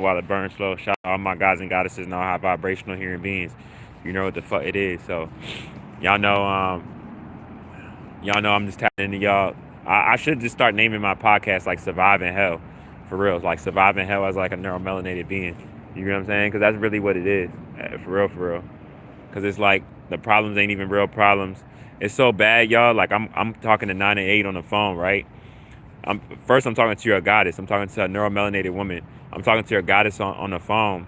while it burns slow. Shout out all my guys and goddesses and all high vibrational human beings. You know what the fuck it is. So y'all know, y'all know I'm just tapping into y'all. I should just start naming my podcast like Surviving Hell. For real. Like Surviving Hell as like a neuromelanated being. You know what I'm saying? Because that's really what it is. For real, for real. Because it's like the problems ain't even real problems. It's so bad, y'all. Like I'm talking to 9 and 8 on the phone, right? I'm talking to your goddess. I'm talking to a neuromelanated woman. I'm talking to your goddess on the phone.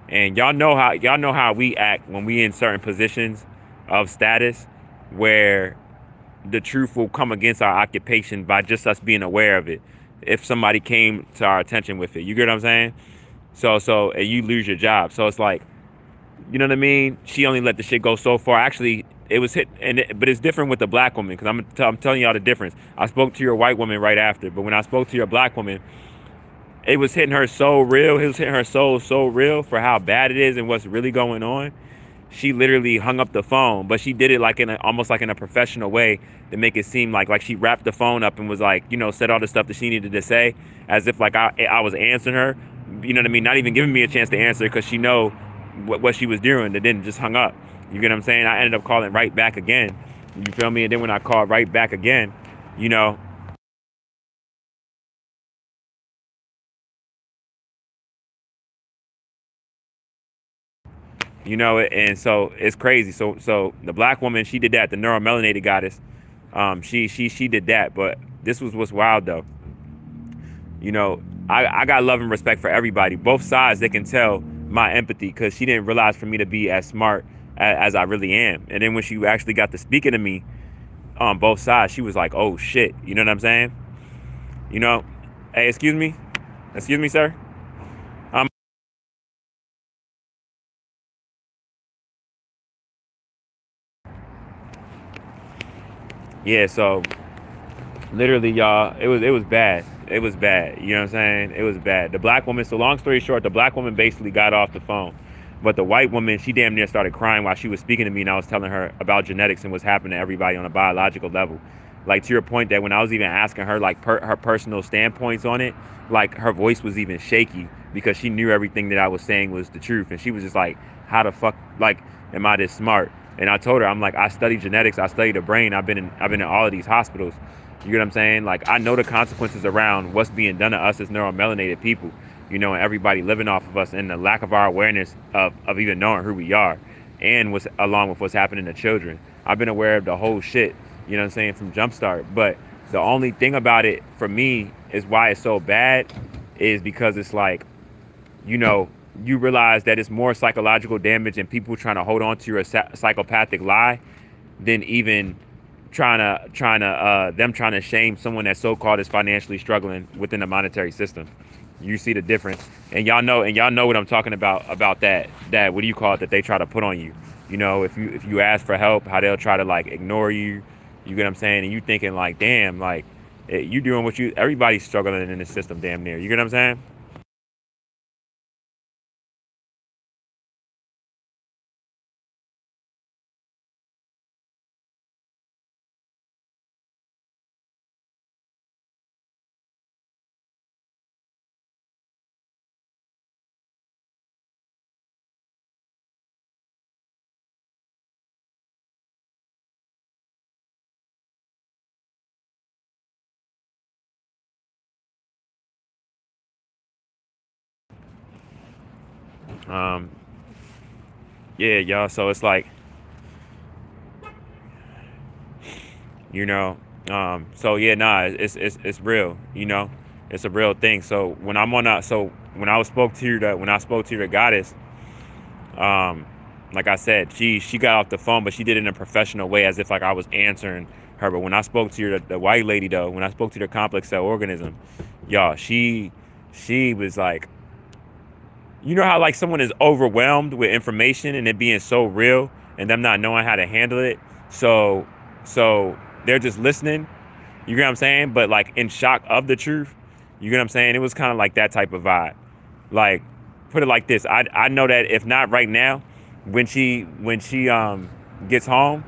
And y'all know how we act when we in certain positions of status where the truth will come against our occupation by just us being aware of it. If somebody came to our attention with it. You get what I'm saying? So and you lose your job. So it's like, you know what I mean? She only let the shit go so far. Actually, it was hit, but it's different with the black woman because I'm telling y'all the difference. I spoke to your white woman right after, but when I spoke to your black woman, it was hitting her so real. It was hitting her soul so real for how bad it is and what's really going on. She literally hung up the phone, but she did it like almost like in a professional way to make it seem like she wrapped the phone up and was like, you know, said all the stuff that she needed to say as if like I was answering her. You know what I mean? Not even giving me a chance to answer because she know what she was doing. And then just hung up. You get what I'm saying? I ended up calling right back again. You feel me? And then when I called right back again, you know, and so it's crazy. So the black woman, she did that. The neuromelanated goddess, she did that. But this was what's wild though. You know, I got love and respect for everybody. Both sides, they can tell my empathy because she didn't realize for me to be as smart as I really am. And then when she actually got to speaking to me on both sides, she was like, "Oh shit," you know what I'm saying? You know, hey, excuse me, sir. Um, yeah. So literally, y'all, it was bad. It was bad. You know what I'm saying? It was bad. The black woman. So long story short, the black woman basically got off the phone, but the white woman, she damn near started crying while she was speaking to me, and I was telling her about genetics and what's happening to everybody on a biological level. Like to your point that when I was even asking her like her personal standpoints on it, like her voice was even shaky because she knew everything that I was saying was the truth, and she was just like, "How the fuck like am I this smart?" And I told her, I'm like, I study genetics, I study the brain. I've been in all of these hospitals. You get what I'm saying? Like I know the consequences around what's being done to us as neuromelanated people. You know, and everybody living off of us and the lack of our awareness of even knowing who we are and what's along with what's happening to children. I've been aware of the whole shit, you know what I'm saying, from Jumpstart. But the only thing about it for me is why it's so bad is because it's like, you know, you realize that it's more psychological damage and people trying to hold on to your psychopathic lie than even trying to shame someone that so called is financially struggling within the monetary system. You see the difference, and y'all know what I'm talking about that what do you call it that they try to put on you. You know, if you ask for help, how they'll try to like ignore you. You get what I'm saying, and you thinking like, damn, like you doing what you everybody's struggling in the system, damn near. You get what I'm saying? Um, yeah, y'all. So it's like, you know, so yeah, nah, it's real. You know, it's a real thing. So when I spoke to you, when I spoke to your goddess, um, like I said, she got off the phone, but she did it in a professional way, as if like I was answering her. But when I spoke to your the white lady though, when I spoke to the complex cell organism, y'all, she was like, you know how like someone is overwhelmed with information and it being so real and them not knowing how to handle it. So so they're just listening. You get what I'm saying? But like in shock of the truth. You get what I'm saying? It was kind of like that type of vibe. Like put it like this. I know that if not right now, when she gets home,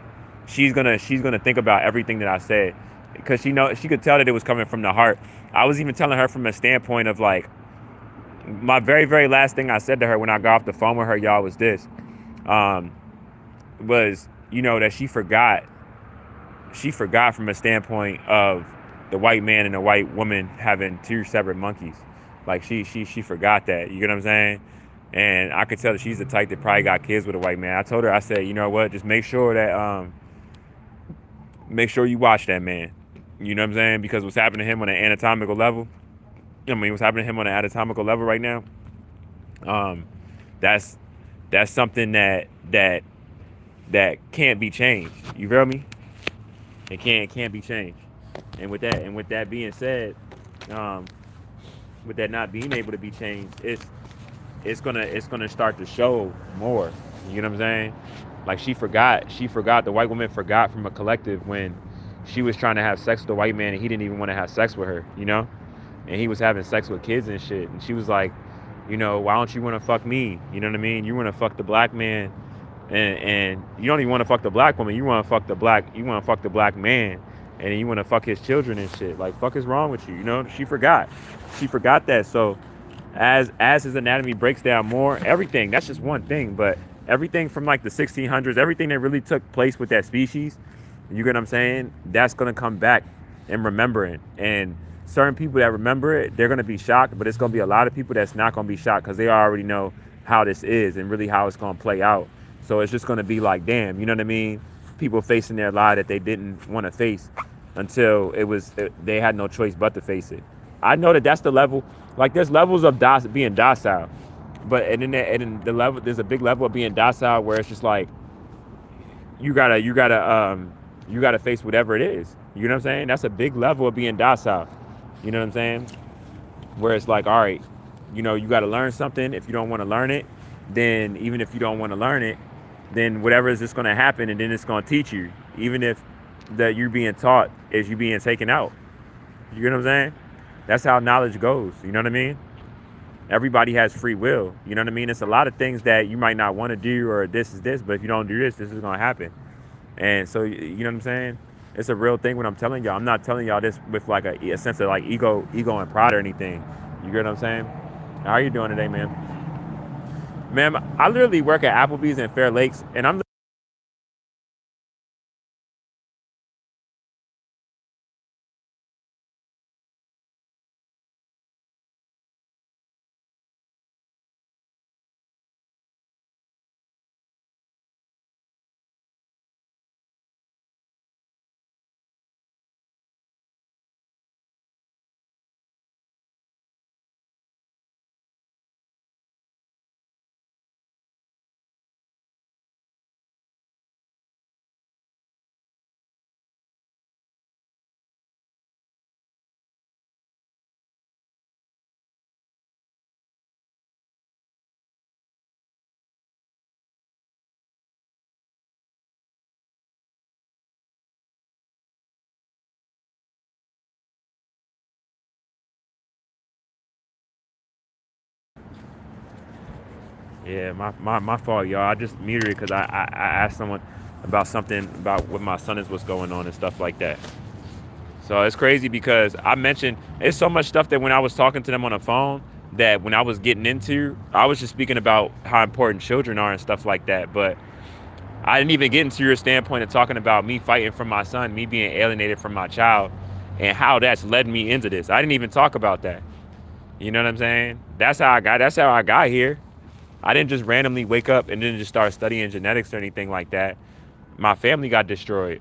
she's gonna think about everything that I said because she could tell that it was coming from the heart. I was even telling her from a standpoint of like my very, very last thing I said to her when I got off the phone with her, y'all, was this. Um, was, that she forgot from a standpoint of the white man and the white woman having two separate monkeys. Like she forgot that. You get what I'm saying? And I could tell that she's the type that probably got kids with a white man. I told her, I said, you know what? Just make sure you watch that man. You know what I'm saying? Because what's happening to him on an anatomical level, what's happening to him on an anatomical level right now, um, that's that's something that can't be changed. You feel me? It can't be changed. And with that being said, um, with that not being able to be changed, it's gonna start to show more. You know what I'm saying? Like she forgot the white woman forgot from a collective when she was trying to have sex with the white man and he didn't even want to have sex with her. And he was having sex with kids and shit. And she was like, why don't you want to fuck me? You know what I mean? You want to fuck the black man, and you don't even want to fuck the black woman. You want to fuck the black man, and then you want to fuck his children and shit. Like, fuck is wrong with you? She forgot that. So as his anatomy breaks down more, everything, that's just one thing, but everything from like the 1600s, everything that really took place with that species, you get what I'm saying? That's gonna come back in remembering. And certain people that remember it, they're gonna be shocked, but it's gonna be a lot of people that's not gonna be shocked because they already know how this is and really how it's gonna play out. So it's just gonna be like, damn, you know what I mean? People facing their lie that they didn't want to face until they had no choice but to face it. I know that that's the level. Like, there's levels of being docile, but and then the level, there's a big level of being docile where it's just like you gotta face whatever it is. You know what I'm saying? That's a big level of being docile. You know what I'm saying? Where it's like, all right, you got to learn something. If you don't want to learn it, then even if you don't want to learn it, then whatever is just going to happen, and then it's going to teach you, even if that you're being taught is you being taken out. You know what I'm saying? That's how knowledge goes. You know what I mean? Everybody has free will. You know what I mean? It's a lot of things that you might not want to do, or this is this, but if you don't do this is going to happen. And so, you know what I'm saying? It's a real thing when I'm telling y'all. I'm not telling y'all this with like a sense of like ego and pride or anything. You get what I'm saying? How are you doing today, man? Ma'am, I literally work at Applebee's in Fair Lakes, and I'm yeah, my fault, y'all. I just muted it because I asked someone about something about what my son is, what's going on and stuff like that. So it's crazy because I mentioned it's so much stuff that when I was talking to them on the phone, that when I was getting into, I was just speaking about how important children are and stuff like that. But I didn't even get into your standpoint of talking about me fighting for my son, me being alienated from my child, and how that's led me into this. I didn't even talk about that. You know what I'm saying? That's how I got here. I didn't just randomly wake up and then just start studying genetics or anything like that. My family got destroyed.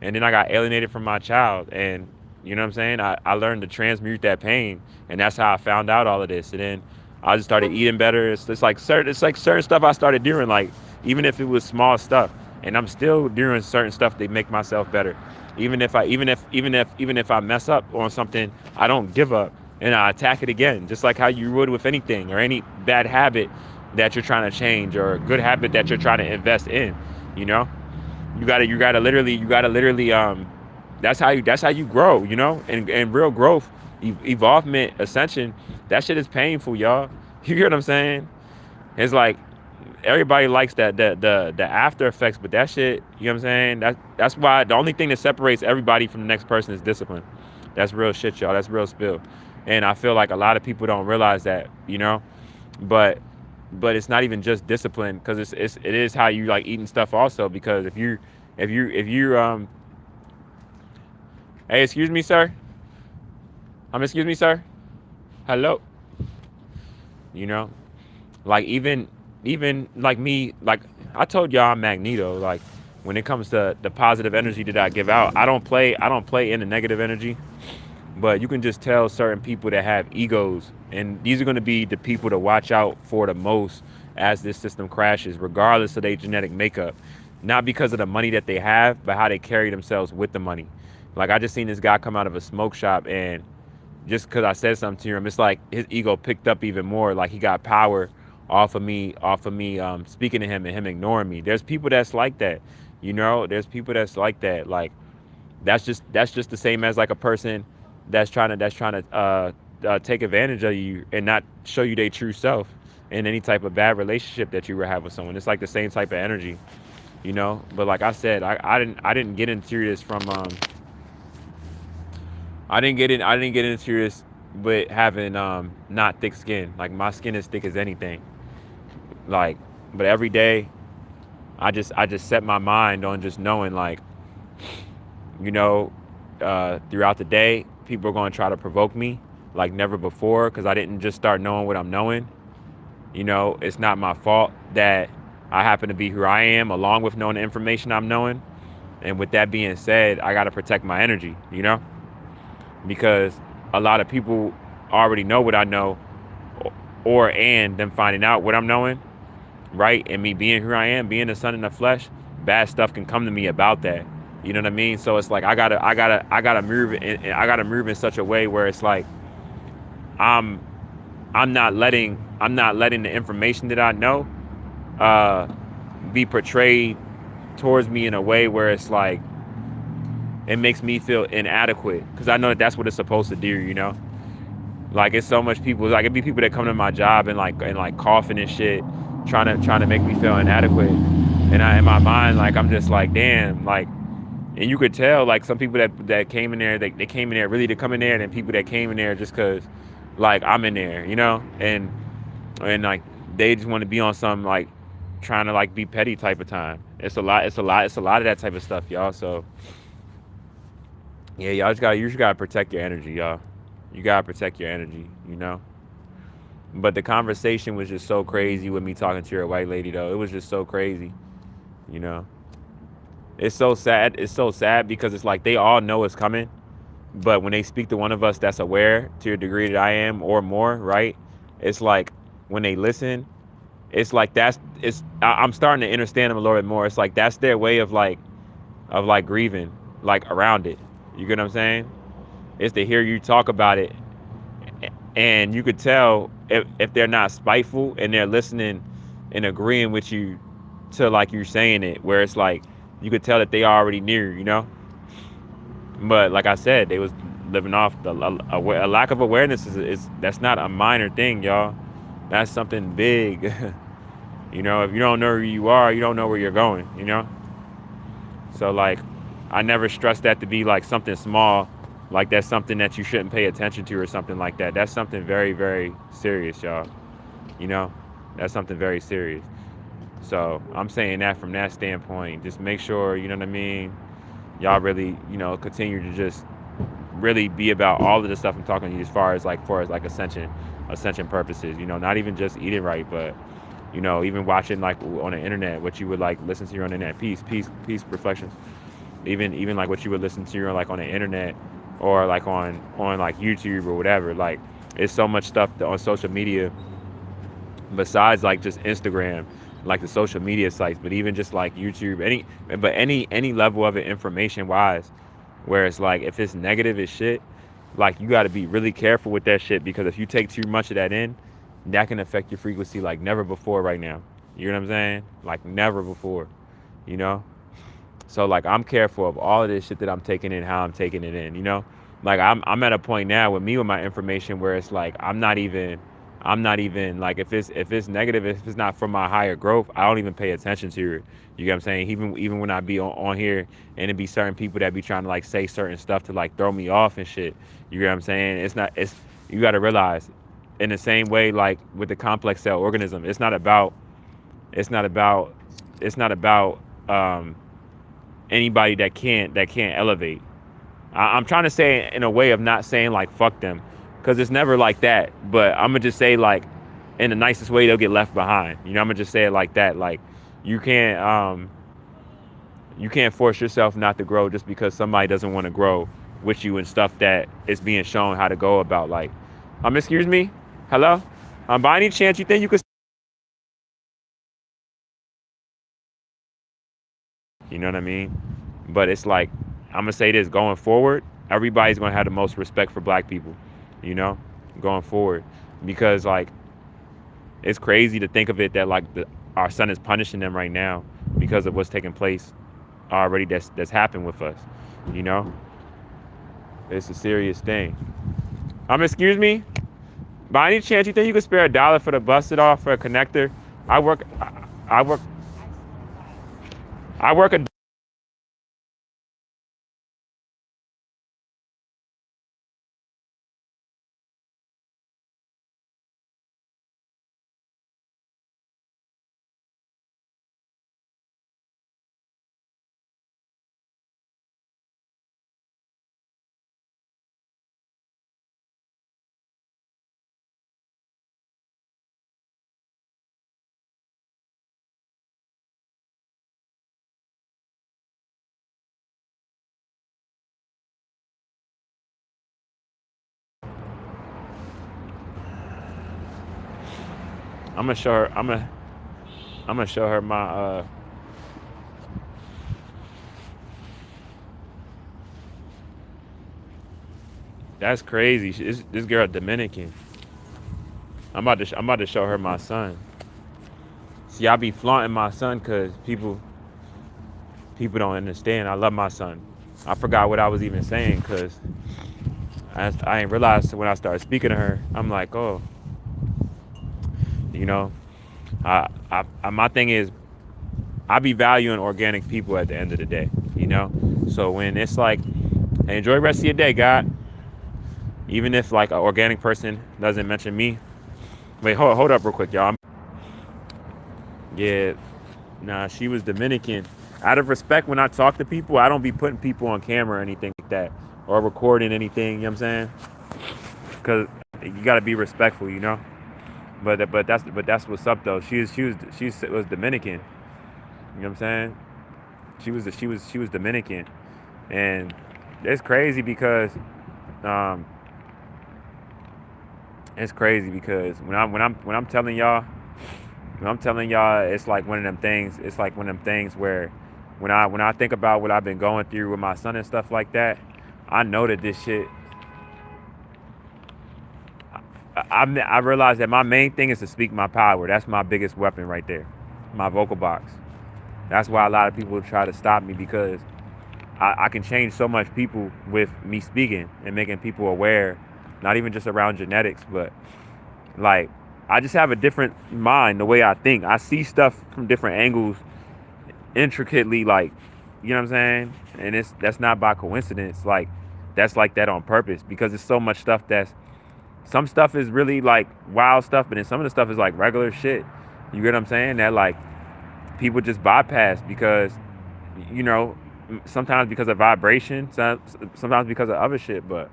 And then I got alienated from my child. And you know what I'm saying? I learned to transmute that pain. And that's how I found out all of this. And then I just started eating better. It's like certain stuff I started doing, like even if it was small stuff. And I'm still doing certain stuff to make myself better. Even if I mess up on something, I don't give up and I attack it again, just like how you would with anything or any bad habit that you're trying to change or a good habit that you're trying to invest in. You know, you gotta literally that's how you grow. And real growth, evolvement, ascension. That shit is painful, y'all. You hear what I'm saying? It's like everybody likes the after effects, but that shit, you know what I'm saying? That's why the only thing that separates everybody from the next person is discipline. That's real shit, y'all. That's real spill. And I feel like a lot of people don't realize that, but it's not even just discipline, because it is how you like eating stuff also. Because if you hey, excuse me, sir. Excuse me, sir. Hello. You know, like even like me, like I told y'all, I'm Magneto. Like when it comes to the positive energy that I give out, I don't play in the negative energy. But you can just tell certain people that have egos, and these are going to be the people to watch out for the most as this system crashes, regardless of their genetic makeup. Not because of the money that they have, but how they carry themselves with the money. Like I just seen this guy come out of a smoke shop, and just because I said something to him, it's like his ego picked up even more. Like he got power off of me speaking to him and him ignoring me. There's people that's like that, There's people that's like that. Like that's just the same as like a person that's trying to take advantage of you and not show you their true self in any type of bad relationship that you ever have with someone. It's like the same type of energy, But like I said, I didn't get into this from I didn't get into this with having not thick skin. Like my skin is thick as anything. Like, but every day I just set my mind on just knowing, like, you know, throughout the day, people are going to try to provoke me like never before, because I didn't just start knowing what I'm knowing. It's not my fault that I happen to be who I am, along with knowing the information I'm knowing. And with that being said, I got to protect my energy, because a lot of people already know what I know, and them finding out what I'm knowing, right? And me being who I am, being the son in the flesh, bad stuff can come to me about that. You know what I mean? So it's like I gotta move, and I gotta move in such a way where it's like I'm I'm not letting the information that I know uh, be portrayed towards me in a way where it's like it makes me feel inadequate, because I know that that's what it's supposed to do. Like it's so much people. Like it'd be people that come to my job and like coughing and shit, trying to make me feel inadequate. And in my mind, like I'm just like, damn, like, and you could tell like some people that came in there, they came in there really to come in there, and then people that came in there just cause like I'm in there, and like they just want to be on some like trying to like be petty type of time. It's a lot of that type of stuff, y'all. So yeah, you just gotta protect your energy, y'all. You gotta protect your energy. But the conversation was just so crazy with me talking to your white lady, though. It was just so crazy, you know. It's so sad. It's so sad because it's like they all know it's coming, but when they speak to one of us that's aware to a degree that I am or more, right? It's like when they listen, it's like I'm starting to understand them a little bit more. It's like that's their way of like grieving, like around it. You get what I'm saying? It's to hear you talk about it, and you could tell if they're not spiteful and they're listening and agreeing with you to like you saying it, where it's like you could tell that they already knew. But like I said, they was living off a lack of awareness is that's not a minor thing, y'all. That's something big. If you don't know who you are, you don't know where you're going. So like I never stress that to be like something small, like that's something that you shouldn't pay attention to or something like that. That's something very, very serious, y'all. You know, that's something very serious. So I'm saying that from that standpoint, just make sure, you know what I mean, y'all really, continue to just really be about all of the stuff I'm talking to you as far as ascension purposes, not even just eating right, but even watching like on the internet, what you would like listen to on the internet, peace reflections, even like what you would listen to like on the internet, or like on like YouTube or whatever. Like it's so much stuff on social media besides like just Instagram, like the social media sites, but even just like YouTube, any level of it information wise, where it's like if it's negative as shit, like you got to be really careful with that shit, because if you take too much of that in, that can affect your frequency like never before right now. You know what I'm saying? Like never before, you know? So like I'm careful of all of this shit that I'm taking in, how I'm taking it in. Like I'm at a point now with me with my information where it's like I'm not even like if it's negative, if it's not for my higher growth, I don't even pay attention to it. You get what I'm saying? Even when I be on here and it be certain people that be trying to like say certain stuff to like throw me off and shit. You get what I'm saying? You got to realize, in the same way, like with the complex cell organism, it's not about, it's not about anybody that can't elevate. I'm trying to say it in a way of not saying like fuck them, because it's never like that. But I'm gonna just say like, in the nicest way, they'll get left behind. You know, I'm gonna just say it like that. Like, you can't you can't force yourself not to grow just because somebody doesn't want to grow with you and stuff that is being shown how to go about. Like, excuse me, hello, by any chance you think you could? You know what I mean? But it's like, I'm gonna say this, going forward, everybody's gonna have the most respect for black people, you know, going forward. Because like, it's crazy to think of it that like our son is punishing them right now because of what's taking place already that's happened with us, you know. It's a serious thing. Excuse me, by any chance you think you could spare $1 for the busted off for a connector? I work I work I work a I'm gonna show her. I'm gonna show her my. That's crazy. This girl Dominican. I'm about to show her my son. See, I be flaunting my son because people don't understand. I love my son. I forgot what I was even saying because I ain't realized when I started speaking to her. I'm like, oh, you know, my thing is, I be valuing organic people at the end of the day, you know? So when it's like, hey, enjoy the rest of your day, God. Even if like an organic person doesn't mention me. Wait, hold up real quick, y'all. Yeah, nah, she was Dominican. Out of respect, when I talk to people, I don't be putting people on camera or anything like that, or recording anything, you know what I'm saying? Because you got to be respectful, you know? But that's what's up though. She was Dominican. You know what I'm saying? She was Dominican, and it's crazy because um, when I'm telling y'all, it's like one of them things. It's like one of them things where when I think about what I've been going through with my son and stuff like that, I know that this shit. I realize that my main thing is to speak my power. That's my biggest weapon right there, my vocal box. That's why a lot of people try to stop me because I can change so much people with me speaking and making people aware, not even just around genetics, but like I just have a different mind, the way I think. I see stuff from different angles, intricately, like, you know what I'm saying? And that's not by coincidence. Like, that's like that on purpose because there's so much stuff that's some stuff is really like wild stuff, but then some of the stuff is like regular shit. You get what I'm saying? That like people just bypass because, you know, sometimes because of vibration, sometimes because of other shit. But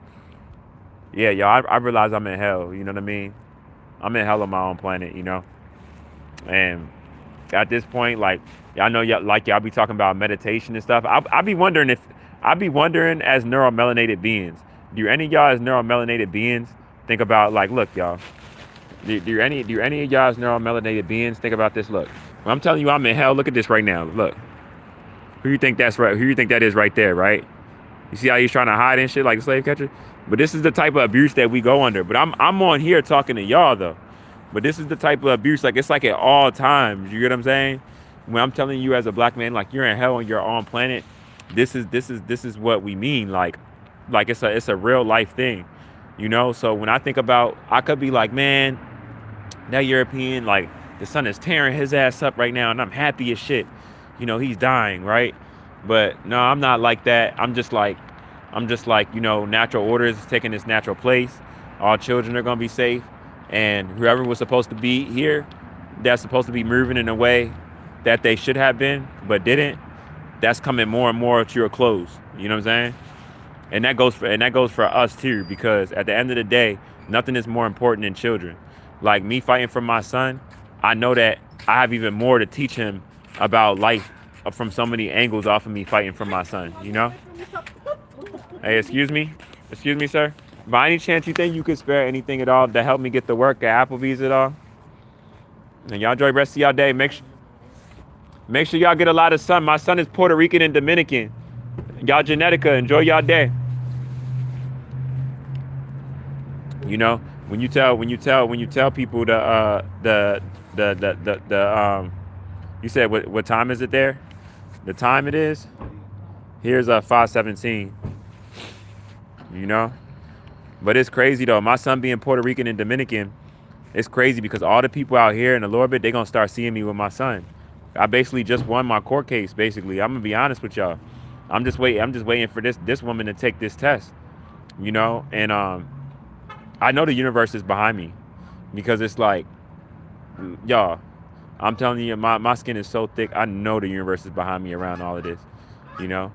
yeah, y'all, I realize I'm in hell. You know what I mean? I'm in hell on my own planet, you know? And at this point, like, y'all know, y'all be talking about meditation and stuff. I be wondering as neuromelanated beings, do any of y'all as neuromelanated beings think about, like, look, y'all, do any of y'all as neuromelanated beings think about this? Look, when I'm telling you I'm in hell, look at this right now. Look, who you think that's right? Who you think that is right there, right? You see how he's trying to hide and shit like a slave catcher? But this is the type of abuse that we go under. But I'm on here talking to y'all though. But this is the type of abuse, like it's like at all times. You get what I'm saying? When I'm telling you as a black man, like you're in hell on your own planet, this is what we mean. Like it's a real life thing. You know? So when I think about, I could be like, man, that European, like the sun is tearing his ass up right now and I'm happy as shit. You know, he's dying, right? But no, I'm not like that. I'm just like, you know, natural order is taking its natural place. all children are gonna be safe, and whoever was supposed to be here, that's supposed to be moving in a way that they should have been but didn't, that's coming more and more to a close. You know what I'm saying? And that goes for us too, because at the end of the day, nothing is more important than children. Like me fighting for my son, I know that I have even more to teach him about life from so many angles off of me fighting for my son, you know? Hey, excuse me, sir. By any chance you think you could spare anything at all to help me get to work at Applebee's at all? And y'all enjoy the rest of y'all day. Make sure y'all get a lot of sun. My son is Puerto Rican and Dominican. Y'all Genetica, enjoy y'all day. You know, when you tell people you said what time is it there? The time it is? Here's 5:17. You know? But it's crazy though. My son being Puerto Rican and Dominican, it's crazy because all the people out here in a little bit, they're gonna start seeing me with my son. I basically just won my court case, basically. I'm gonna be honest with y'all. I'm just waiting for this woman to take this test. You know, and I know the universe is behind me, because it's like, y'all, I'm telling you, my skin is so thick. I know the universe is behind me around all of this. You know,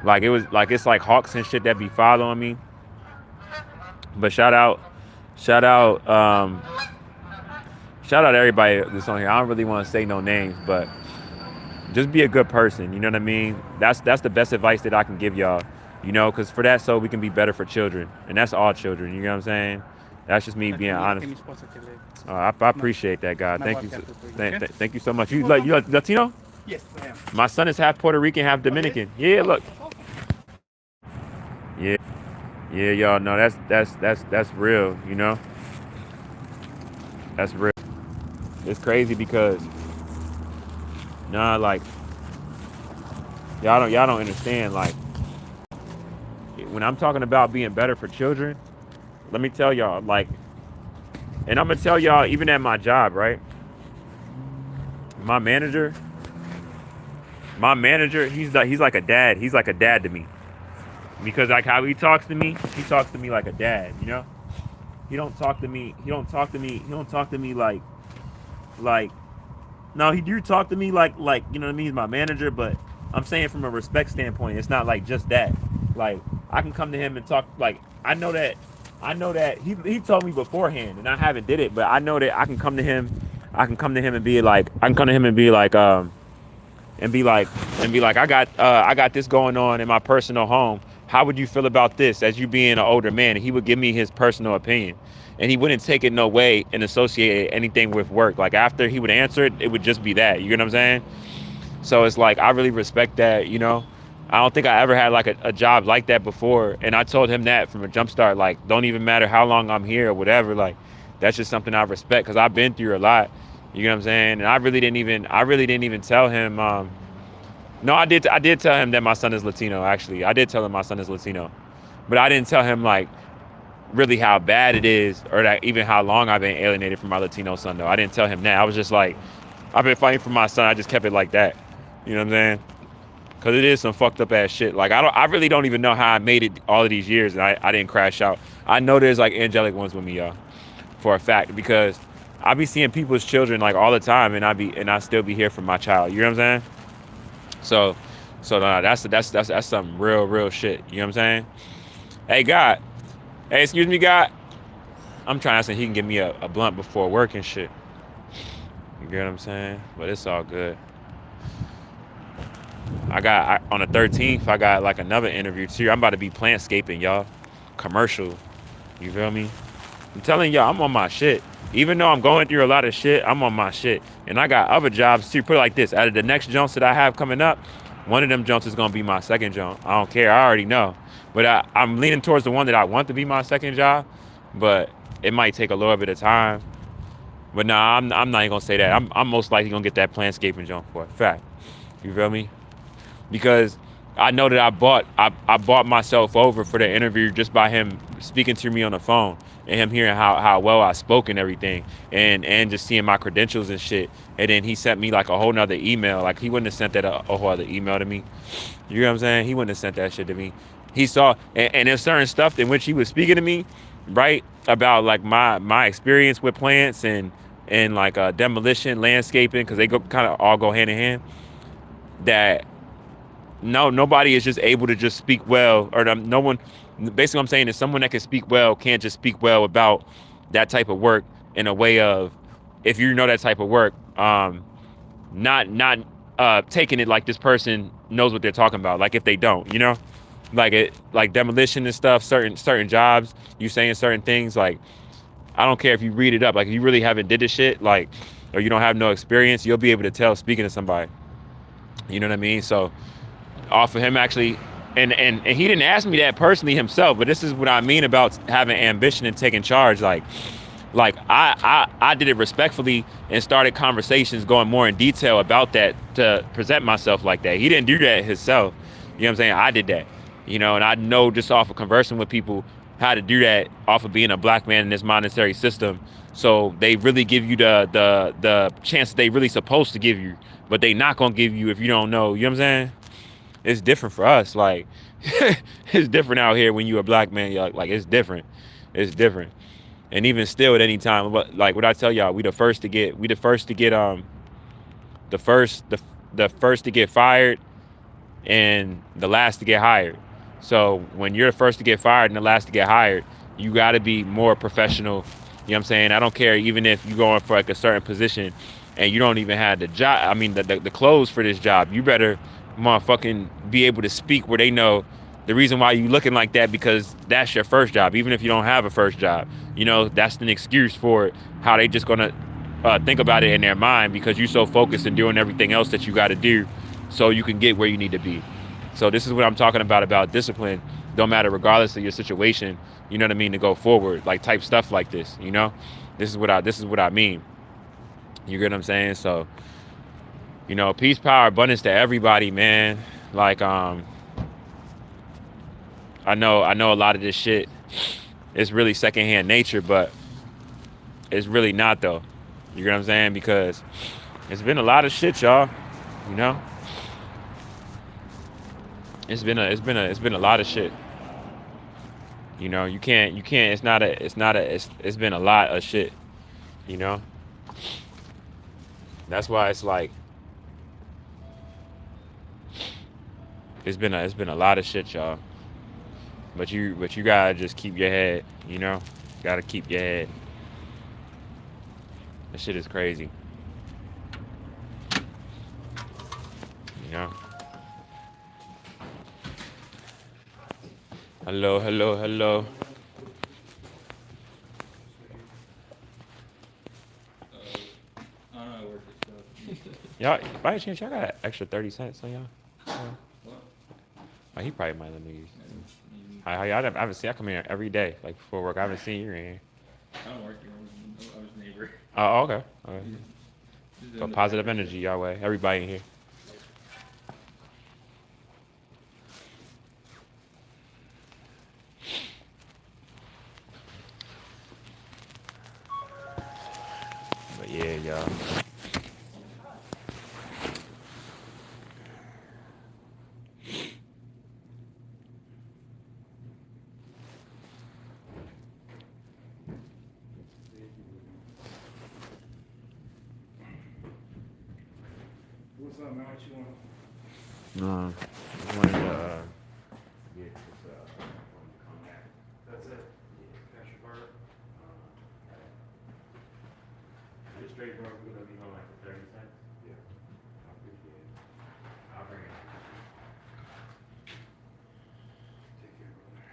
like it's like hawks and shit that be following me. But shout out everybody that's on here. I don't really want to say no names, but just be a good person. You know what I mean? That's the best advice that I can give y'all. You know, because for that, so we can be better for children, and that's all children. You know what I'm saying? That's just me being honest. I appreciate that, God. Thank you. Thank you so much. You Latino? Yes, I am. My son is half Puerto Rican, half Dominican. Yeah, look. Yeah, y'all know that's real. You know, that's real. It's crazy because, like, y'all don't understand. Like, when I'm talking about being better for children, let me tell y'all, like, and I'm gonna tell y'all, even at my job, right? My manager, he's like a dad. He's like a dad to me, because like how he talks to me like a dad. You know, he don't talk to me like no, he do talk to me like you know what I mean. He's my manager, but I'm saying from a respect standpoint, it's not like just that. Like, I can come to him and talk. Like, I know that he told me beforehand, and I haven't did it, but I know that I can come to him and be like, I got this going on in my personal home. How would you feel about this, as you being an older man? And he would give me his personal opinion, and he wouldn't take it no way and associate anything with work. Like, after he would answer it, it would just be that. You know what I'm saying? So it's like, I really respect that. You know, I don't think I ever had like a job like that before, and I told him that from a jump start. Like, don't even matter how long I'm here or whatever. Like, that's just something I respect, because I've been through a lot. You know what I'm saying? And I really didn't even tell him. No, I did tell him that my son is Latino. Actually, I did tell him my son is Latino, but I didn't tell him like really how bad it is, or that even how long I've been alienated from my Latino son. Though I didn't tell him that. I was just like, I've been fighting for my son. I just kept it like that. You know what I'm saying? Because it is some fucked up ass shit. Like, I really don't even know how I made it all of these years, and I didn't crash out. I know there's like angelic ones with me, y'all, for a fact, because I be seeing people's children like all the time, and I still be here for my child. You know what I'm saying? So no, that's some real shit. You know what I'm saying? Hey, God. Hey, excuse me, God. I'm trying to say he can give me a blunt before work and shit. You get what I'm saying? But it's all good. On the 13th, I got like another interview too. I'm about to be plantscaping, y'all. Commercial. You feel me? I'm telling y'all, I'm on my shit. Even though I'm going through a lot of shit, I'm on my shit. And I got other jobs too. Put it like this. Out of the next jumps that I have coming up, one of them jumps is going to be my second jump. I don't care. I already know. But I'm leaning towards the one that I want to be my second job. But it might take a little bit of time. But nah, I'm not even going to say that. I'm most likely going to get that plantscaping jump for a fact. You feel me? Because I know that I bought myself over for the interview just by him speaking to me on the phone, and him hearing how well I spoke and everything, and just seeing my credentials and shit. And then he sent me like a whole nother email. Like, he wouldn't have sent that a whole other email to me. You know what I'm saying? He wouldn't have sent that shit to me. He saw, and there's certain stuff in which he was speaking to me right? About like my experience with plants and like demolition, landscaping, because they go kind of all go hand in hand. That no, nobody is just able to just speak well, or no one. Basically, what I'm saying is someone that can speak well can't just speak well about that type of work in a way of, if you know that type of work, not taking it like this person knows what they're talking about. Like if they don't, like it, like demolition and stuff, certain jobs, you saying certain things, like I don't care if you read it up, like if you really haven't did this shit, like, or you don't have no experience, you'll be able to tell speaking to somebody. You know what I mean? So off of him actually, and he didn't ask me that personally himself, but this is what I mean about having ambition and taking charge. Like I did it respectfully and started conversations going more in detail about that to present myself like that. He didn't do that himself. You know what I'm saying? I did that. And I know just off of conversing with people how to do that off of being a black man in this monetary system. So they really give you the chance that they really supposed to give you, but they not gonna give you if you don't know. You know what I'm saying? It's different for us. Like it's different out here when you a black man. Like it's different. It's different. And even still, at any time, like what I tell y'all, we the first to get the first to get fired and the last to get hired. So when you're the first to get fired and the last to get hired, you got to be more professional. You know what I'm saying? I don't care even if you're going for like a certain position and you don't even have the job. I mean, the clothes for this job. You better motherfucking be able to speak where they know the reason why you looking like that, because that's your first job. Even if you don't have a first job, that's an excuse for it. How they just gonna think about it in their mind because you're so focused in doing everything else that you got to do so you can get where you need to be. So this is what I'm talking about discipline. Don't matter regardless of your situation, you know what I mean, to go forward, like type stuff like this, This is what I mean. You get what I'm saying? So, peace, power, abundance to everybody, man. Like, I know a lot of this shit is really secondhand nature, but it's really not though. You get what I'm saying? Because it's been a lot of shit, y'all. It's been a lot of shit. You can't. It's been a lot of shit. That's why it's like it's been a lot of shit, y'all. But you gotta just keep your head. Gotta keep your head. That shit is crazy. Hello. Y'all, by any chance, y'all got extra 30 cents on y'all? Oh, he probably might let me use. I haven't seen. I come here every day, like before work. I haven't seen you in here. I don't work here. I was neighbor. Oh, okay. So positive energy, y'all way. Everybody in here. But yeah, y'all. What's up, man? What you want? I wanted to get this cognac. That's it. Extra burger. Just straight burger, we're gonna be going like for 30 cents. Yeah. I appreciate it. I'll bring it. Take care, brother.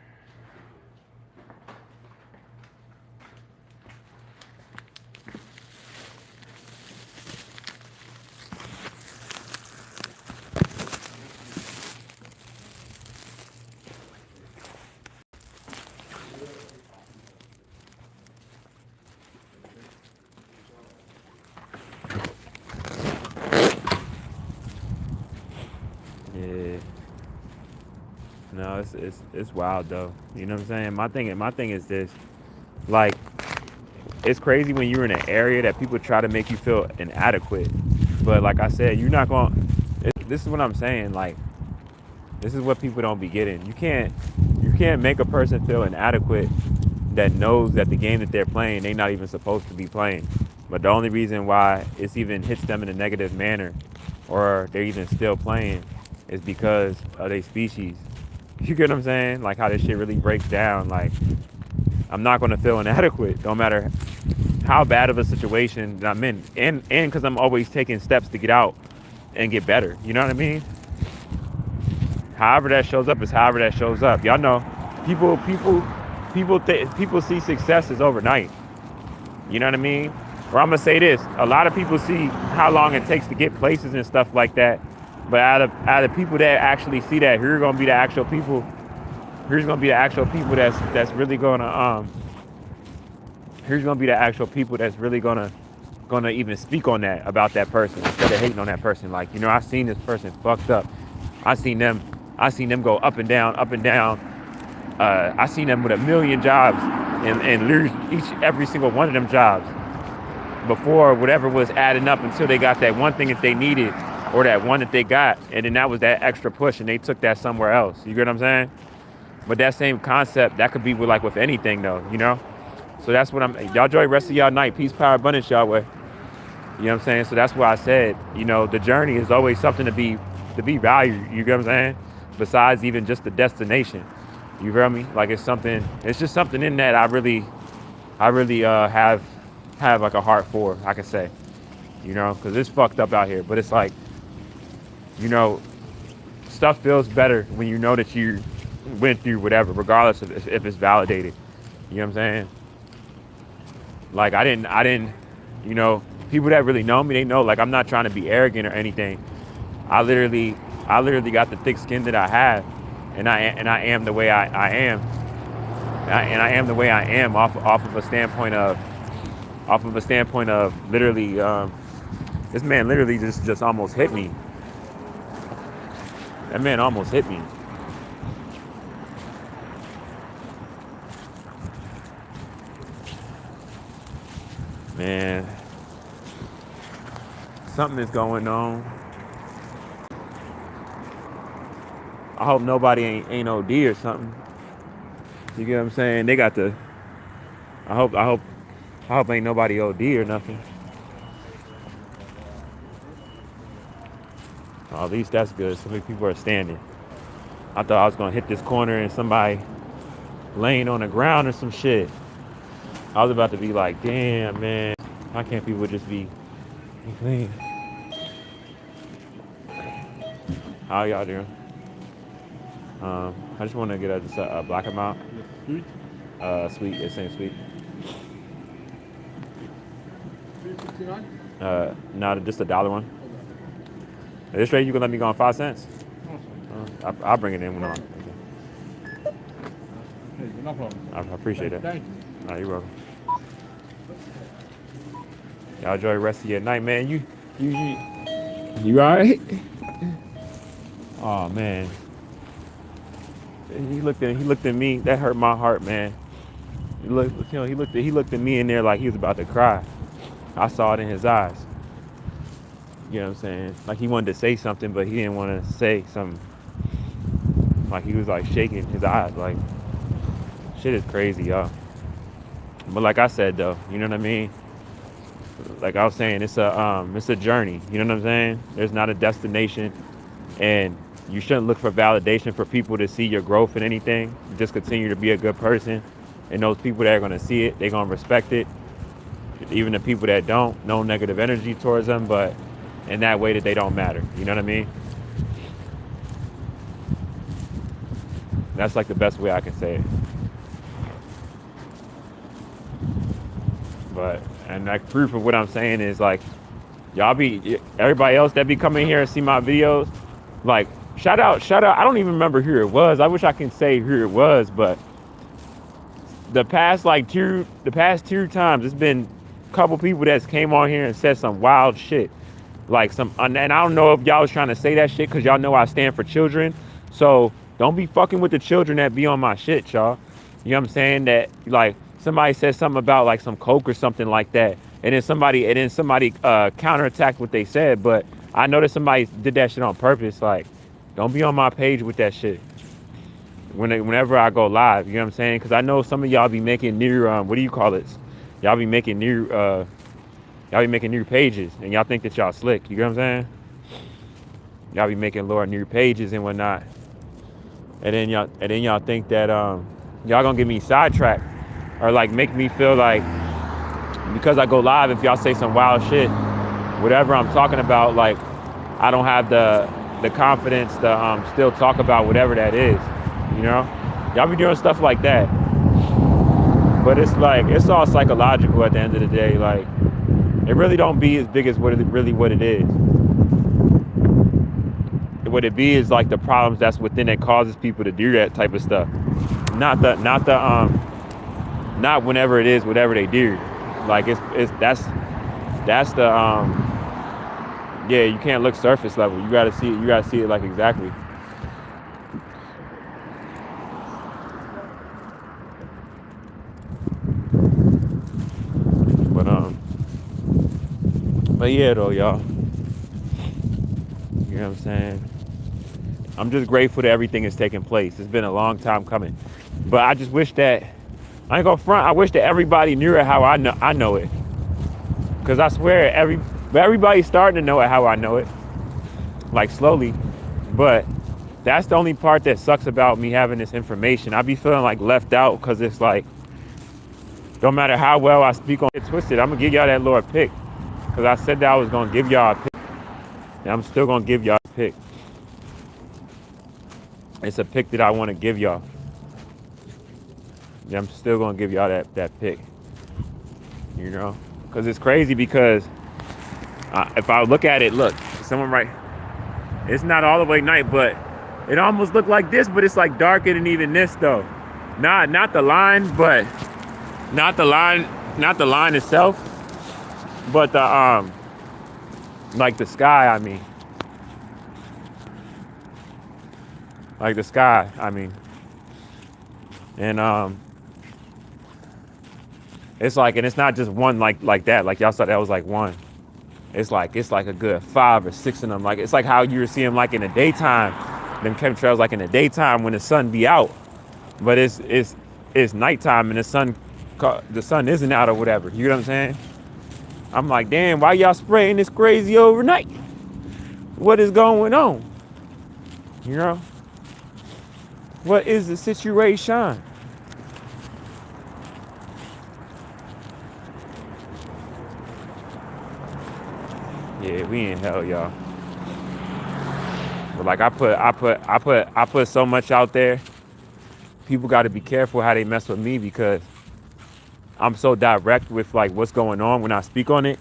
Yeah. No, it's wild though. You know what I'm saying? My thing is this. Like, it's crazy when you're in an area that people try to make you feel inadequate. But like I said, you're not going. This is what I'm saying. Like, this is what people don't be getting. You can't make a person feel inadequate that knows that the game that they're playing, they're not even supposed to be playing. But the only reason why it's even hits them in a negative manner, or they're even still playing, is because of their species. You get what I'm saying? Like how this shit really breaks down. Like I'm not gonna feel inadequate, no matter how bad of a situation that I'm in, and because I'm always taking steps to get out and get better. You know what I mean? However that shows up is however that shows up. Y'all know, people see success as overnight. You know what I mean? Or I'm gonna say this: a lot of people see how long it takes to get places and stuff like that. But out of people that actually see that, who are gonna be the actual people? Who's gonna be the actual people that's really gonna who's gonna be the actual people that's really gonna even speak on that about that person instead of hating on that person? Like, you know, I seen this person fucked up. I seen them go up and down, up and down. I seen them with a million jobs and lose every single one of them jobs before whatever was adding up until they got that one thing that they needed or that one that they got, and then that was that extra push and they took that somewhere else. You get what I'm saying? But that same concept, that could be with anything though, you know? So that's what y'all enjoy the rest of y'all night. Peace, power, abundance, y'all way. You know what I'm saying? So that's why I said, you know, the journey is always something to be valued. You get what I'm saying? Besides even just the destination. You feel me? Like it's just something in that I really have like a heart for, I can say. You know, because it's fucked up out here. But it's like, you know, stuff feels better when you know that you went through whatever, regardless of if it's validated. You know what I'm saying? Like I didn't, you know, people that really know me, they know, like, I'm not trying to be arrogant or anything. I literally got the thick skin that I have, and I am the way I am, and I am the way I am off of a standpoint of literally, this man literally just almost hit me. That man almost hit me. Man, something is going on. I hope nobody ain't OD or something. You get what I'm saying? They got the. I hope ain't nobody OD or nothing. Oh, at least that's good. So many people are standing. I thought I was gonna hit this corner and somebody laying on the ground or some shit. I was about to be like, damn, man, why can't people just be clean? How y'all doing? I just want to get a black amount. Sweet? Sweet, it's saying sweet. $3.69? No, just $1 one. Is this straight? You can let me go on 5 cents? I'll bring it in when I'm. Okay. Hey, no problem. I appreciate it. Thank you. No, you're welcome. Y'all enjoy the rest of your night, man. You all right? Oh man. He looked at me. That hurt my heart, man. He looked at me in there like he was about to cry. I saw it in his eyes. You know what I'm saying? Like he wanted to say something, but he didn't want to say something. Like he was like shaking his eyes. Like shit is crazy, y'all. But like I said though, you know what I mean? Like I was saying, it's a journey. You know what I'm saying? There's not a destination, and you shouldn't look for validation for people to see your growth in anything. Just continue to be a good person, and those people that are gonna see it, they're gonna respect it. Even the people that don't, no negative energy towards them, but in that way that they don't matter. You know what I mean? That's like the best way I can say it. But, and like proof of what I'm saying is like, everybody else that be coming here and see my videos, like shout out. I don't even remember who it was. I wish I can say who it was, but the past two times, it's been a couple people that's came on here and said some wild shit. Like and I don't know if y'all was trying to say that shit because y'all know I stand for children. So don't be fucking with the children that be on my shit, y'all. You know what I'm saying? That like somebody said something about like some coke or something like that, and then somebody counterattacked what they said. But I know that somebody did that shit on purpose. Like, don't be on my page with that shit. whenever I go live. You know what I'm saying? Because I know some of y'all be making new what do you call it? Y'all be making new pages, and y'all think that y'all slick. You know what I'm saying? Y'all be making new pages and whatnot, and then y'all think that y'all gonna get me sidetracked or like make me feel like because I go live, if y'all say some wild shit, whatever I'm talking about, like I don't have the confidence to still talk about whatever that is. You know, y'all be doing stuff like that, but it's like it's all psychological at the end of the day. Like it really don't be as big as what it is. What it be is like the problems that's within that causes people to do that type of stuff. Not whenever it is whatever they do. Like it's that's the yeah, you can't look surface level. You gotta see it like exactly. But yeah though, y'all. You know what I'm saying? I'm just grateful that everything is taking place. It's been a long time coming. But I just wish that I ain't gonna front, I wish that everybody knew it how I know it. Cause I swear everybody's starting to know it how I know it. Like slowly. But that's the only part that sucks about me having this information. I be feeling like left out because it's like no matter how well I speak on it twisted, I'm gonna give y'all that Lord pick. Cause I said that I was gonna give y'all a pick. And I'm still gonna give y'all a pick. It's a pick that I wanna give y'all. Yeah, I'm still gonna give y'all that pick. You know? Cause it's crazy because if I look at it, look, someone right, it's not all the way night, but it almost looked like this, but it's like darker than even this though. Not the line, but not the line itself, but the like the sky, I mean. Like the sky, I mean. And it's like, and it's not just one like that. Like y'all saw that was like one. It's like a good 5 or 6 of them. Like it's like how you were seeing like in the daytime, them chemtrails like in the daytime when the sun be out, but it's nighttime and the sun isn't out or whatever. You know what I'm saying? I'm like, damn, why y'all spraying this crazy overnight? What is going on? You know? What is the situation? Yeah, we in hell, y'all. But like I put so much out there. People got to be careful how they mess with me because I'm so direct with like what's going on when I speak on it.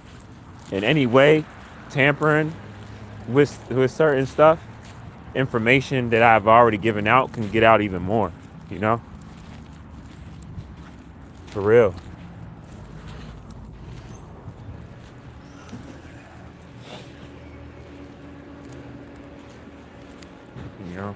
In any way, tampering with certain stuff, information that I've already given out can get out even more. You know, for real. You know.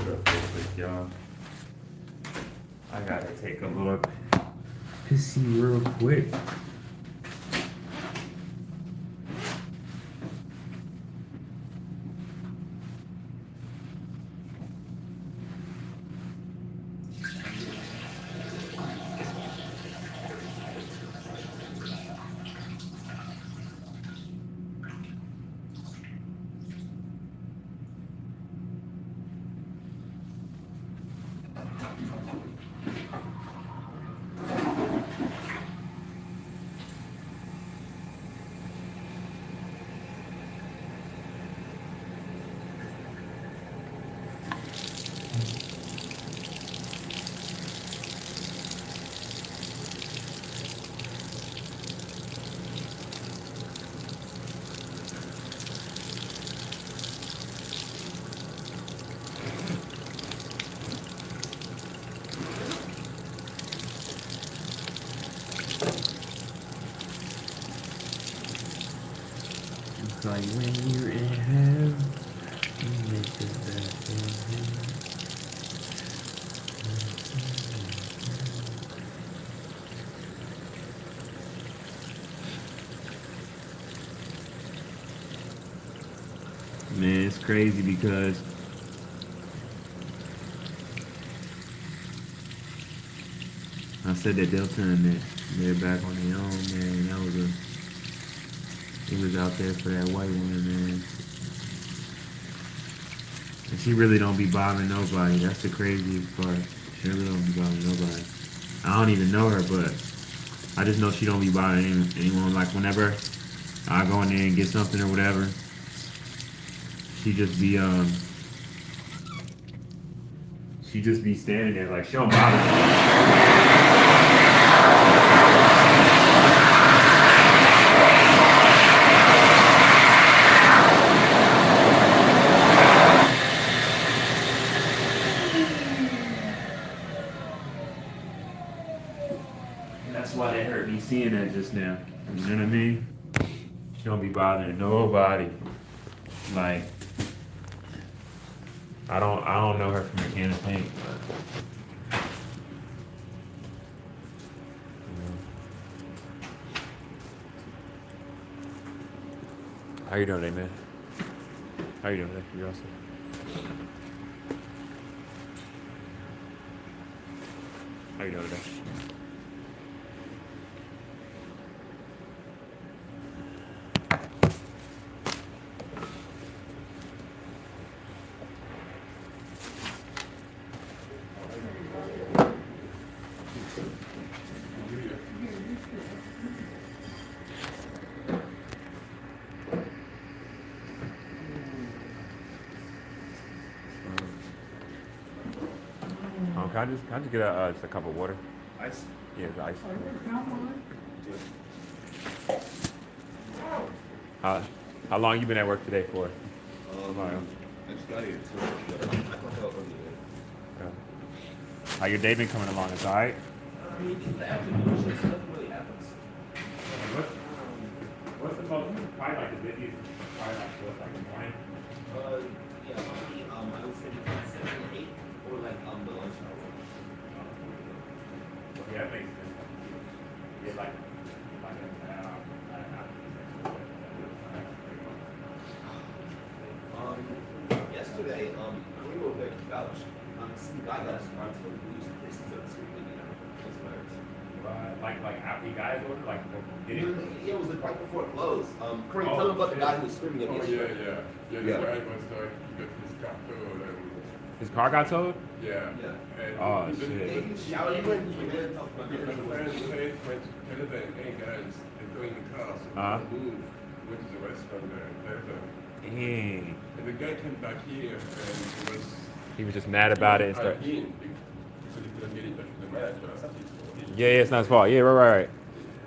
Real quick, y'all. I gotta take a look to see real quick. It's like when you're in hell, you make the best of it. Man, it's crazy because I said that Delta and that they're back on their own, man. It was out there for that white woman, man. And she really don't be bothering nobody. That's the craziest part. She really don't be bothering nobody. I don't even know her, but I just know she don't be bothering anyone. Like whenever I go in there and get something or whatever, she just be standing there like she don't bother me. That's why that hurt me seeing that just now. You know what I mean? She don't be bothering nobody. Like I don't know her from a can of paint, but how you doing today, man? How you doing today? You awesome. How you doing today? Can I just get just a cup of water? Ice? Yeah, the ice. How long you been at work today for? I just got here, so I thought that was Yeah. How your day been coming along? It's all right? in the afternoon, just nothing really happens. What's the most, probably like the busiest, probably like the morning? Yeah, I would say between 7 and 8, or like the lunch hour. Yeah, that makes sense. Yeah, like Yesterday, we were there couch. Some guy got his car to lose the distance of the street, like after you guys ordered, like did it? Yeah, it was like right before it closed. Corey, tell him about the guy who was screaming at me. Yeah. The guy was like, he got his car towed and His car got towed? yeah. Yeah. And Oh, he shit. He shouted when he did talk about The it. friend went to tell them, hey guys, they're going in the car, so we move. Went to the restaurant there and left them. Dang. And the guy came back here and He was just mad about it and started started. because he couldn't get in touch with the manager. That's his fault. Yeah, it's not his fault. Yeah, right.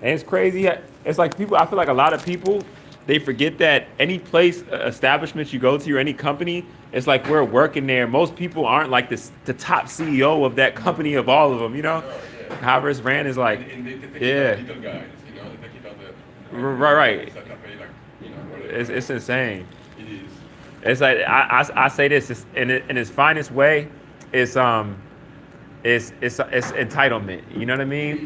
And it's crazy. It's like people, I feel like a lot of people, they forget that any place, establishment you go to or any company, it's like we're working there. Most people aren't like the top CEO of that company of all of them, you know? However it's ran is like, And they take yeah. it on little guys, they take it on the... Right. Set up a, whatever. It's insane. It is. It's like I say this it's, in its finest way. It's entitlement. You know what I mean?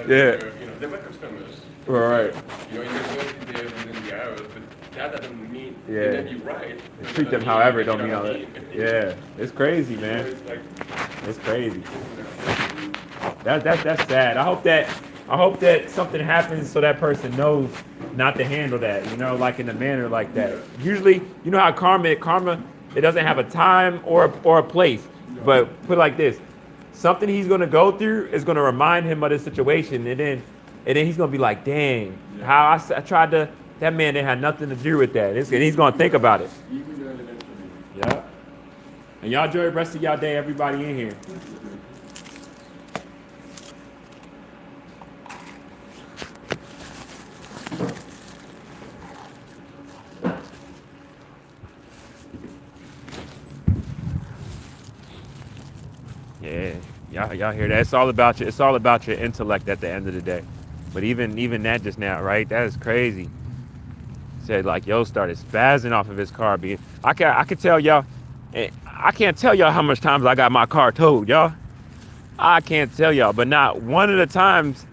They were customers. Right. In the work there within the hours, but that doesn't mean Yeah. they may be right. Treat them however. It don't mean all that. Yeah. It's crazy, So man. it's like, It's crazy. That's sad. I hope that something happens so that person knows not to handle that. You know, like in a manner like that. Usually, you know how karma It doesn't have a time or a place. But put it like this: something he's gonna go through is gonna remind him of this situation, and then he's gonna be like, "Dang, how I tried to." That man didn't have nothing to do with that. And he's gonna think about it. Yeah. And y'all enjoy the rest of y'all day, everybody in here. Yeah, y'all hear that? It's all about you. It's all about your intellect at the end of the day. But even that just now, right? That is crazy. Said like yo started spazzing off of his car. I can tell y'all. I can't tell y'all how much times I got my car towed, y'all. I can't tell y'all, but not one of the times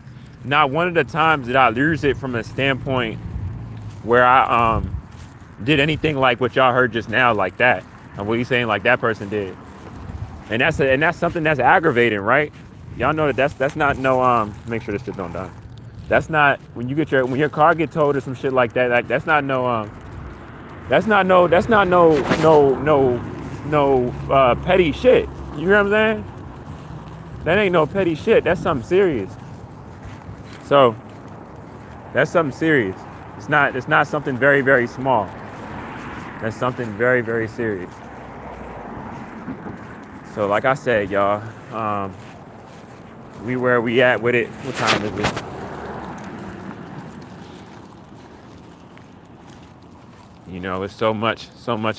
did I lose it from a standpoint where I did anything like what y'all heard just now, like that, and what he's saying, like that person did. And that's something that's aggravating, right? Y'all know that's not no make sure this shit don't die. That's not when your car get towed or some shit like that. Like that's not no petty shit. You hear what I'm saying? That ain't no petty shit. That's something serious. So that's something serious. It's not something very, very small. That's something very, very serious. So like I said, y'all, we where we at with it. What time is it? You know, it's so much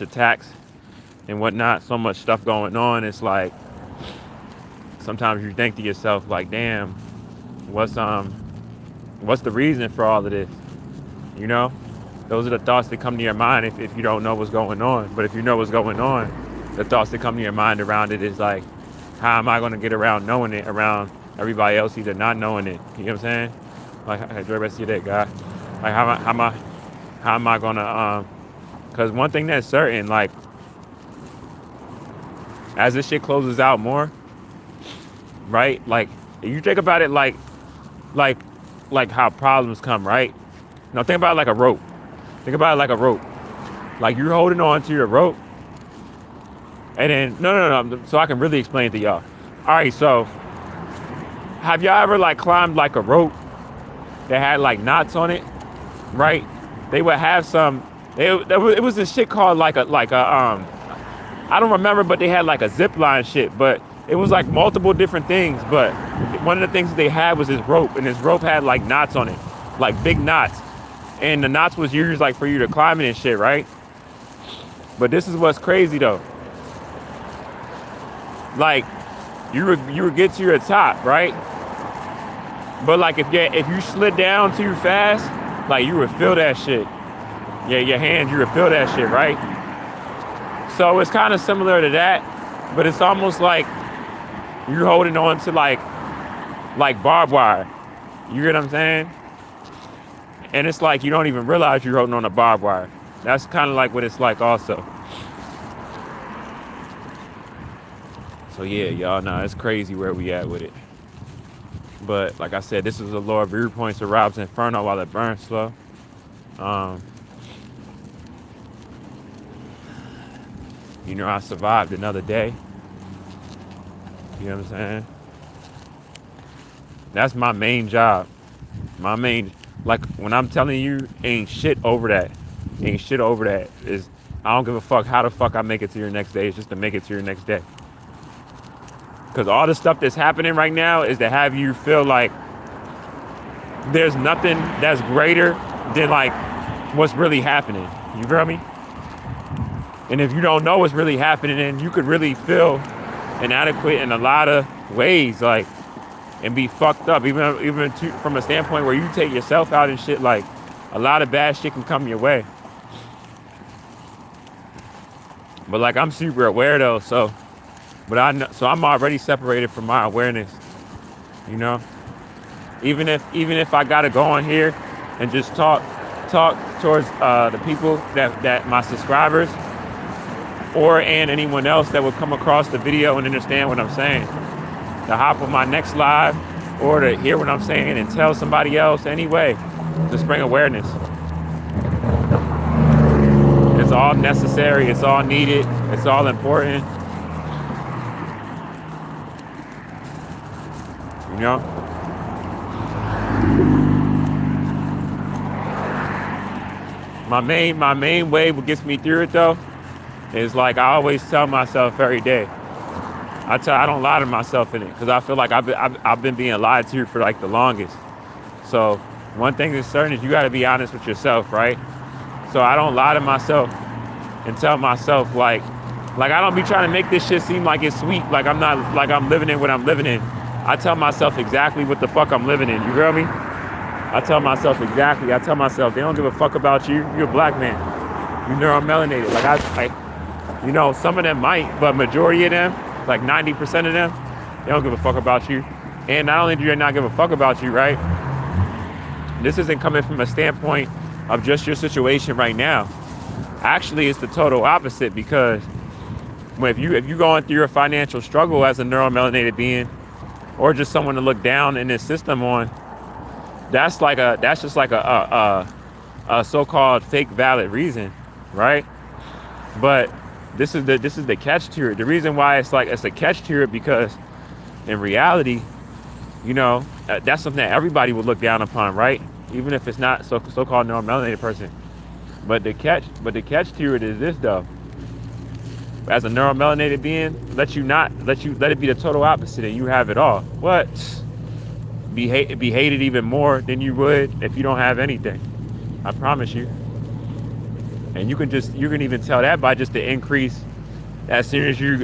attacks and whatnot, so much stuff going on. It's like sometimes you think to yourself, like, damn, what's the reason for all of this? You know, those are the thoughts that come to your mind if you don't know what's going on. But if you know what's going on, the thoughts that come to your mind around it is like, how am I going to get around knowing it around everybody else either not knowing it? You know what I'm saying? Like, enjoy the rest of your day, guy. Like, how am I going to, because one thing that's certain, like, as this shit closes out more, right? Like, you think about it like how problems come, right? Now think about it like a rope. Think about it like a rope. Like you're holding on to your rope. And then, no. So I can really explain it to y'all. All right, so have y'all ever like climbed like a rope that had like knots on it, right? They would have some, it was this shit called like a I don't remember, but they had like a zip line shit, but it was like multiple different things. But one of the things that they had was this rope, and this rope had like knots on it, like big knots. And the knots was used like for you to climb it and shit, right? But this is what's crazy though. Like you would get to your top, right? But like if you slid down too fast, like you would feel that shit. Yeah, your hands, you would feel that shit, right? So it's kind of similar to that, but it's almost like you're holding on to like barbed wire. You get what I'm saying? And it's like you don't even realize you're holding on to barbed wire. That's kind of like what it's like also. So yeah, y'all know it's crazy where we at with it. But like I said, this is the lower viewpoints of RoBs Inferno while it burns slow. You know, I survived another day. You know what I'm saying? That's my main job. My main, like when I'm telling you, ain't shit over that. Ain't shit over that. Is I don't give a fuck how the fuck I make it to your next day. It's just to make it to your next day. Because all the stuff that's happening right now is to have you feel like there's nothing that's greater than like what's really happening. You feel me? And if you don't know what's really happening, then you could really feel inadequate in a lot of ways, like, and be fucked up. Even from a standpoint where you take yourself out and shit, like, a lot of bad shit can come your way. But like, I'm super aware though, so I'm already separated from my awareness, you know. Even if I gotta go on here and just talk towards the people that my subscribers, and anyone else that will come across the video and understand what I'm saying, to hop on my next live or to hear what I'm saying and tell somebody else anyway, to bring awareness. It's all necessary. It's all needed. It's all important. You know? My main way what gets me through it though is like I always tell myself every day. I don't lie to myself in it because I feel like I've been being lied to for like the longest. So one thing that's certain is you got to be honest with yourself, right? So I don't lie to myself and tell myself like I don't be trying to make this shit seem like it's sweet, like I'm not like I'm living in what I'm living in. I tell myself exactly what the fuck I'm living in. You feel me? I tell myself exactly. I tell myself they don't give a fuck about you. You're a black man. You neuromelanated. You know, some of them might, but majority of them, like 90% of them, they don't give a fuck about you. And not only do they not give a fuck about you, right? This isn't coming from a standpoint of just your situation right now. Actually, it's the total opposite because if you're going through a financial struggle as a neuromelanated being, or just someone to look down in this system on, that's just like a so-called fake valid reason, right? But this is the catch to it. The reason why it's a catch to it because in reality, you know, that's something that everybody would look down upon, right? Even if it's not so-called neuromelanated person. But the catch to it is this though. As a neuromelanated being, let it be the total opposite and you have it all. What? Be hated even more than you would if you don't have anything. I promise you. And you can even tell that by just the increase as soon as you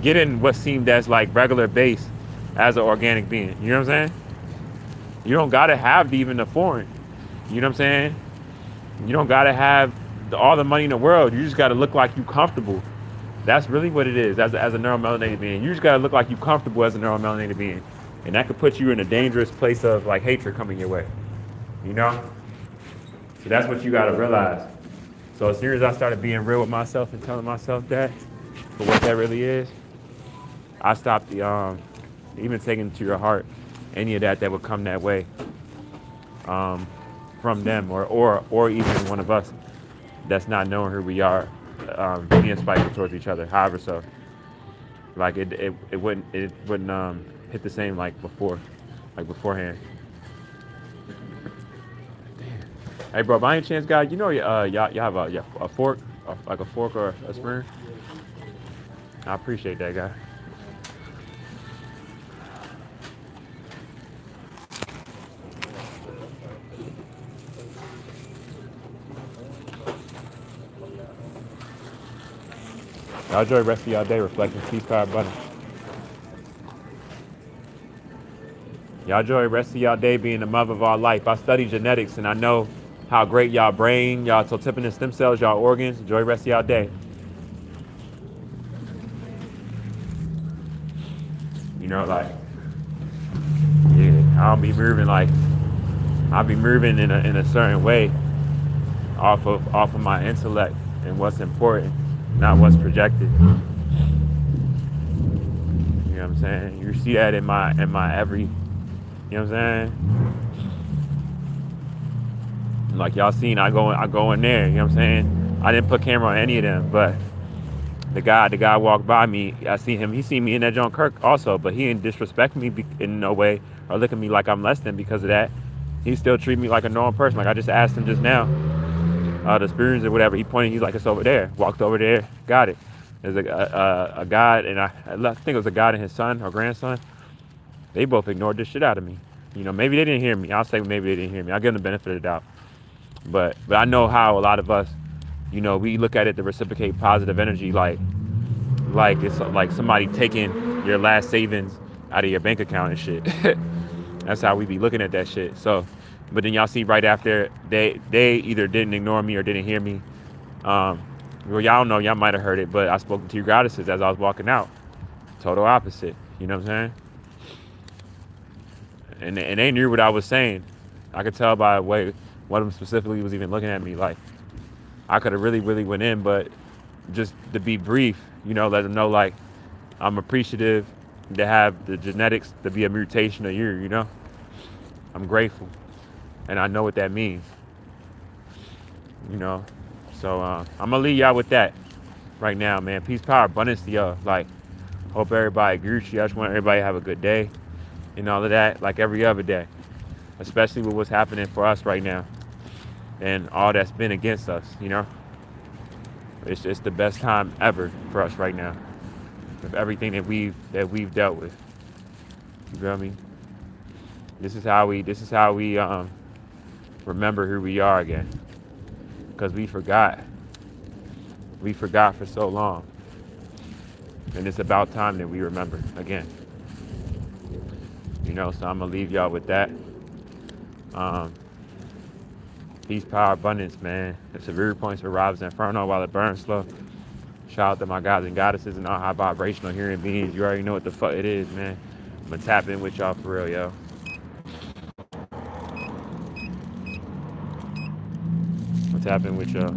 get in what seemed as like regular base as an organic being. You know what I'm saying? You don't gotta have even the foreign. You know what I'm saying? You don't gotta have all the money in the world. You just gotta look like you comfortable. That's really what it is as a neuromelanated being. You just gotta look like you comfortable as a neuromelanated being. And that could put you in a dangerous place of like hatred coming your way. You know? So that's what you gotta realize. So as soon as I started being real with myself and telling myself that, for what that really is, I stopped even taking to your heart any of that would come that way from them or even one of us that's not knowing who we are, being spiteful towards each other. However, so like it wouldn't hit the same like beforehand. Hey, bro, by any chance, guys, you know y'all have a fork, like a fork or a spoon? I appreciate that, guy. Y'all enjoy the rest of y'all day. Reflecting peace, power, abundance. Y'all enjoy the rest of y'all day being the mother of our life. I study genetics and I know how great y'all brain, y'all totipotent stem cells, y'all organs. Enjoy the rest of y'all day. You know, like, yeah, I'll be moving in a certain way off of my intellect and what's important, not what's projected. You know what I'm saying? You see that in my every, you know what I'm saying? Like y'all seen, I go in there, you know what I'm saying? I didn't put camera on any of them, but the guy walked by me. I see him. He seen me in that John Kirk also, but he didn't disrespect me in no way or look at me like I'm less than because of that. He still treat me like a normal person. Like I just asked him just now, the spoons or whatever. He pointed. He's like, it's over there. Walked over there, got it. There's a guy, and I think it was a guy and his son or grandson. They both ignored the shit out of me. You know, maybe they didn't hear me. I'll say maybe they didn't hear me. I'll give them the benefit of the doubt. But I know how a lot of us, you know, we look at it to reciprocate positive energy, like it's like somebody taking your last savings out of your bank account and shit. That's how we be looking at that shit. So, but then y'all see right after they either didn't ignore me or didn't hear me. Well, y'all know, y'all might have heard it, but I spoke to two goddesses as I was walking out. Total opposite. You know what I'm saying? And they knew what I was saying. I could tell by the way one of them specifically was even looking at me. Like I could have really went in, but just to be brief, you know, let them know like I'm appreciative to have the genetics to be a mutation of you know. I'm grateful and I know what that means, you know. So I'm gonna leave y'all with that right now, man. Peace, power, abundance to y'all. Like, hope everybody agrees with you. I just want everybody to have a good day and all of that, like every other day, especially with what's happening for us right now and all that's been against us. You know, it's the best time ever for us right now with everything that we've dealt with. You feel me? This is how we remember who we are again, because we forgot for so long, and it's about time that we remember again. You know, so I'm gonna leave y'all with that. Peace, power, abundance, man. It's severe points for RoBs Inferno while it burns slow. Shout out to my guys and goddesses and all high vibrational human beings. You already know what the fuck it is, man. I'm gonna tap in with y'all for real, yo. I'm gonna tap in with y'all.